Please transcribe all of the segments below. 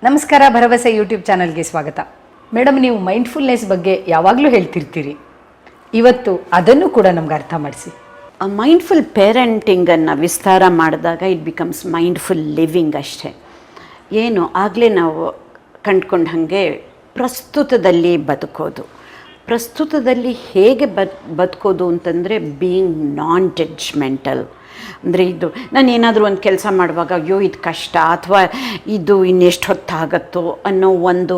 ನಮಸ್ಕಾರ, ಭರವಸೆ ಯೂಟ್ಯೂಬ್ ಚಾನಲ್ಗೆ ಸ್ವಾಗತ. ಮೇಡಮ್, ನೀವು ಮೈಂಡ್ಫುಲ್ನೆಸ್ ಬಗ್ಗೆ ಯಾವಾಗಲೂ ಹೇಳ್ತಿರ್ತೀರಿ. ಇವತ್ತು ಅದನ್ನು ಕೂಡ ನಮ್ಗೆ ಅರ್ಥ ಮಾಡಿಸಿ. ಮೈಂಡ್ಫುಲ್ ಪೇರೆಂಟಿಂಗನ್ನು ವಿಸ್ತಾರ ಮಾಡಿದಾಗ ಇಟ್ ಬಿಕಮ್ಸ್ ಮೈಂಡ್ಫುಲ್ ಲಿವಿಂಗ್ ಅಷ್ಟೇ. ಏನು ಆಗಲೇ ನಾವು ಕಂಡ್ಕೊಂಡು ಹಾಗೆ ಪ್ರಸ್ತುತದಲ್ಲಿ ಬದುಕೋದು. ಪ್ರಸ್ತುತದಲ್ಲಿ ಹೇಗೆ ಬದುಕೋದು ಅಂತಂದರೆ ಬೀಯಿಂಗ್ ನಾನ್ ಜಡ್ಜ್ಮೆಂಟಲ್. ಅಂದರೆ ಇದು ನಾನು ಏನಾದರೂ ಒಂದು ಕೆಲಸ ಮಾಡುವಾಗ ಅಯ್ಯೋ ಇದು ಕಷ್ಟ ಅಥವಾ ಇದು ಇನ್ನೆಷ್ಟು ಹೊತ್ತಾಗತ್ತೋ ಅನ್ನೋ ಒಂದು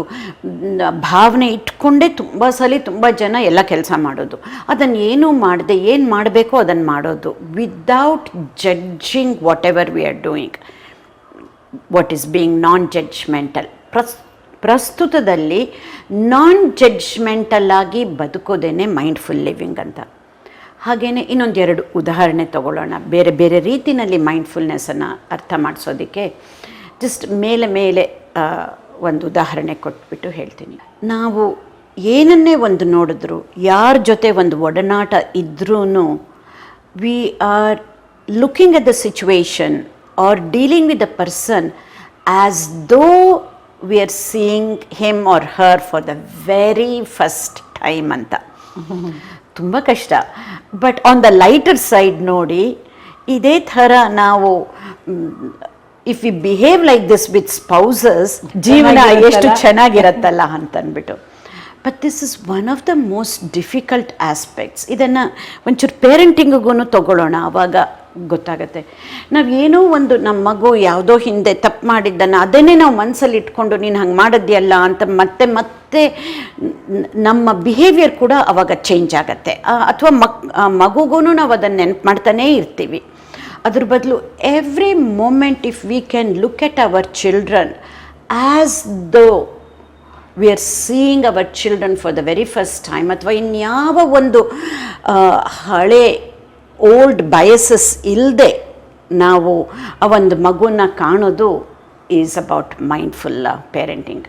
ಭಾವನೆ ಇಟ್ಕೊಂಡೇ ತುಂಬ ಜನ ಎಲ್ಲ ಕೆಲಸ ಮಾಡೋದು. ಅದನ್ನು ಏನೂ ಮಾಡದೆ ಏನು ಮಾಡಬೇಕೋ ಅದನ್ನು ಮಾಡೋದು without judging whatever we are doing. What is being non judgemental. ಪ್ರಸ್ತುತದಲ್ಲಿ ನಾನ್ ಜಡ್ಜ್ಮೆಂಟಲ್ ಆಗಿ ಬದುಕೋದೇನೆ ಮೈಂಡ್ಫುಲ್ ಲಿವಿಂಗ್ ಅಂತ. ಹಾಗೆಯೇ ಇನ್ನೊಂದೆರಡು ಉದಾಹರಣೆ ತಗೊಳ್ಳೋಣ, ಬೇರೆ ಬೇರೆ ರೀತಿಯಲ್ಲಿ ಮೈಂಡ್ಫುಲ್ನೆಸ್ಸನ್ನು ಅರ್ಥ ಮಾಡಿಸೋದಕ್ಕೆ. ಜಸ್ಟ್ ಮೇಲೆ ಒಂದು ಉದಾಹರಣೆ ಕೊಟ್ಬಿಟ್ಟು ಹೇಳ್ತೀನಿ. ನಾವು ಏನನ್ನೇ ಒಂದು ನೋಡಿದ್ರು, ಯಾರ ಜೊತೆ ಒಂದು ಒಡನಾಟ ಇದ್ರೂ we are looking at the situation or dealing with the person as though we are seeing him or her for the very first time ಅಂತ. ತುಂಬ ಕಷ್ಟ. But on the lighter side ನೋಡಿ, ಇದೇ ಥರ ನಾವು if we behave like this with spouses, ಜೀವನ ಎಷ್ಟು ಚೆನ್ನಾಗಿರತ್ತಲ್ಲ ಅಂತಂದ್ಬಿಟ್ಟು. But this is one of the most difficult aspects. ಇದನ್ನು ಒಂಚೂರು ಪೇರೆಂಟಿಂಗಿಗೂ ತಗೊಳ್ಳೋಣ, ಆವಾಗ ಗೊತ್ತಾಗತ್ತೆ. ನಾವು ಏನೋ ಒಂದು ನಮ್ಮ ಮಗು ಯಾವುದೋ ಹಿಂದೆ ತಪ್ಪು ಮಾಡಿದ್ದನ್ನು ಅದನ್ನೇ ನಾವು ಮನಸ್ಸಲ್ಲಿ ಇಟ್ಕೊಂಡು ನೀನು ಹಂಗೆ ಮಾಡಿದ್ಯಲ್ಲ ಅಂತ ಮತ್ತೆ ನಮ್ಮ ಬಿಹೇವಿಯರ್ ಕೂಡ ಅವಾಗ ಚೇಂಜ್ ಆಗುತ್ತೆ. ಅಥವಾ ಮಗುಗೂ ನಾವು ಅದನ್ನು ನೆನಪು ಮಾಡ್ತಾನೇ ಇರ್ತೀವಿ. ಅದ್ರ ಬದಲು every moment if we can look at our children as though we are seeing our children for the very first time, ಅಥವಾ ಇನ್ಯಾವ ಒಂದು ಹಳೆ ಓಲ್ಡ್ ಬಯಸಸ್ ಇಲ್ಲದೆ ನಾವು ಆ ಒಂದು ಮಗುನ ಕಾಣೋದು ಈಸ್ ಅಬೌಟ್ ಮೈಂಡ್ಫುಲ್ ಪೇರೆಂಟಿಂಗ್.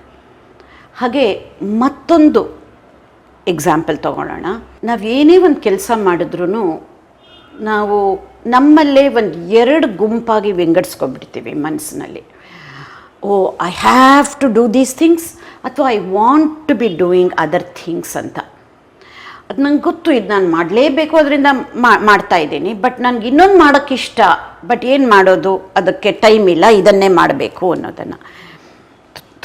ಹಾಗೆ ಮತ್ತೊಂದು ಎಕ್ಸಾಂಪಲ್ ತೊಗೊಳ್ಳೋಣ. ನಾವು ಏನೇ ಒಂದು ಕೆಲಸ ಮಾಡಿದ್ರೂ ನಾವು ನಮ್ಮಲ್ಲೇ ಒಂದು ಎರಡು ಗುಂಪಾಗಿ ವಿಂಗಡಿಸ್ಕೊಬಿಡ್ತೀವಿ ಮನಸ್ಸಿನಲ್ಲಿ. Oh, I have to do these things ಅಥವಾ I want to be doing other things ಅಂತ. ಅದು ನಂಗೆ ಗೊತ್ತು, ಇದು ನಾನು ಮಾಡಲೇಬೇಕು, ಅದರಿಂದ ಮಾಡ್ತಾ ಇದ್ದೀನಿ. ಬಟ್ ನನಗೆ ಇನ್ನೊಂದು ಮಾಡೋಕ್ಕಿಷ್ಟ, ಬಟ್ ಏನು ಮಾಡೋದು, ಅದಕ್ಕೆ ಟೈಮ್ ಇಲ್ಲ, ಇದನ್ನೇ ಮಾಡಬೇಕು ಅನ್ನೋದನ್ನು.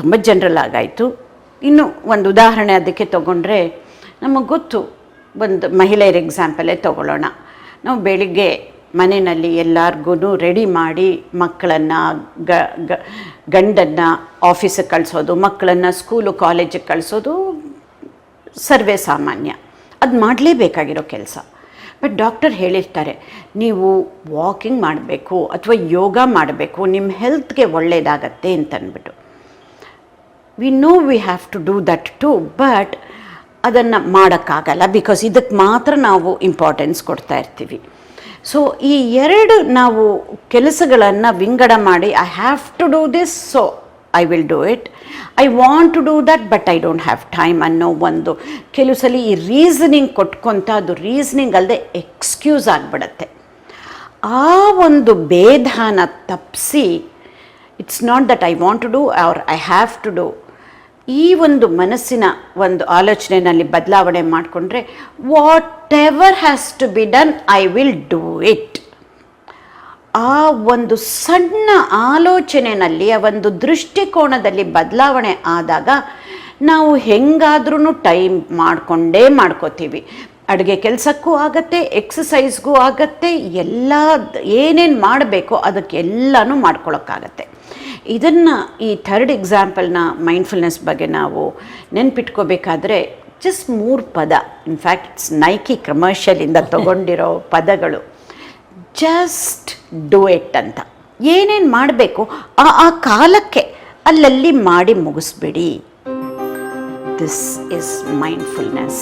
ತುಂಬ ಜನರಲ್ ಆಗಾಯಿತು. ಇನ್ನು ಒಂದು ಉದಾಹರಣೆ ಅದಕ್ಕೆ ತೊಗೊಂಡ್ರೆ, ನಮಗೆ ಗೊತ್ತು, ಒಂದು ಮಹಿಳೆಯರ ಎಕ್ಸಾಂಪಲೇ ತೊಗೊಳ್ಳೋಣ. ನಾವು ಬೆಳಿಗ್ಗೆ ಮನೆಯಲ್ಲಿ ಎಲ್ಲರಿಗೂ ರೆಡಿ ಮಾಡಿ ಮಕ್ಕಳನ್ನು ಗಂಡನ್ನು ಆಫೀಸಿಗೆ ಕಳಿಸೋದು, ಮಕ್ಕಳನ್ನು ಸ್ಕೂಲು ಕಾಲೇಜಿಗೆ ಕಳಿಸೋದು ಸರ್ವೇ ಸಾಮಾನ್ಯ. ಅದು ಮಾಡಲೇಬೇಕಾಗಿರೋ ಕೆಲಸ. ಬಟ್ ಡಾಕ್ಟರ್ ಹೇಳಿರ್ತಾರೆ, ನೀವು ವಾಕಿಂಗ್ ಮಾಡಬೇಕು ಅಥವಾ ಯೋಗ ಮಾಡಬೇಕು, ನಿಮ್ಮ ಹೆಲ್ತ್ಗೆ ಒಳ್ಳೆಯದಾಗತ್ತೆ ಅಂತಂದ್ಬಿಟ್ಟು. We know we have to do that too, but ಅದನ್ನು ಮಾಡೋಕ್ಕಾಗಲ್ಲ, ಬಿಕಾಸ್ ಇದಕ್ಕೆ ಮಾತ್ರ ನಾವು ಇಂಪಾರ್ಟೆನ್ಸ್ ಕೊಡ್ತಾ ಇರ್ತೀವಿ. ಸೊ ಈ ಎರಡು ನಾವು ಕೆಲಸಗಳನ್ನು ವಿಂಗಡ ಮಾಡಿ, I have to do this, so I will do it. I want to do that, but I don't have time ಅನ್ನೋ ಒಂದು ಕೆಲವು ಸಲ ಈ ರೀಸನಿಂಗ್ ಕೊಟ್ಕೊತ ಅದು ರೀಸನಿಂಗ್ ಅಲ್ಲದೆ ಎಕ್ಸ್ಕ್ಯೂಸ್ ಆಗಿಬಿಡತ್ತೆ. ಆ ಒಂದು ಭೇದನ ತಪ್ಪಿಸಿ, it's not that I want to do or I have to do, ಈ ಒಂದು ಮನಸ್ಸಿನ ಒಂದು ಆಲೋಚನೆಯಲ್ಲಿ ಬದಲಾವಣೆ ಮಾಡಿಕೊಂಡ್ರೆ, whatever has to be done I will do it. ಆ ಒಂದು ಸಣ್ಣ ಆಲೋಚನೆಯಲ್ಲಿ, ಆ ಒಂದು ದೃಷ್ಟಿಕೋನದಲ್ಲಿ ಬದಲಾವಣೆ ಆದಾಗ ನಾವು ಹೆಂಗಾದ್ರೂ ಟೈಮ್ ಮಾಡ್ಕೋತೀವಿ. ಅಡುಗೆ ಕೆಲಸಕ್ಕೂ ಆಗತ್ತೆ, ಎಕ್ಸಸೈಸ್ಗೂ ಆಗತ್ತೆ, ಎಲ್ಲ ಏನೇನು ಮಾಡಬೇಕೋ ಅದಕ್ಕೆಲ್ಲನೂ ಮಾಡ್ಕೊಳ್ಳೋಕ್ಕಾಗತ್ತೆ. ಇದನ್ನು ಈ ಥರ್ಡ್ ಎಕ್ಸಾಂಪಲ್ನ ಮೈಂಡ್ಫುಲ್ನೆಸ್ ಬಗ್ಗೆ ನಾವು ನೆನ್ಪಿಟ್ಕೋಬೇಕಾದ್ರೆ ಜಸ್ಟ್ 3 ಪದ, ಇನ್ಫ್ಯಾಕ್ಟ್ ಇಟ್ಸ್ ನೈಕಿ ಕಮರ್ಷಿಯಲಿಂದ ತಗೊಂಡಿರೋ ಪದಗಳು. ಜಸ್ಟ್ ಡೂ ಇಟ್ ಅಂತ. ಏನೇನು ಮಾಡಬೇಕು ಆ ಕಾಲಕ್ಕೆ ಅಲ್ಲಲ್ಲಿ ಮಾಡಿ ಮುಗಿಸ್ಬಿಡಿ. This is mindfulness.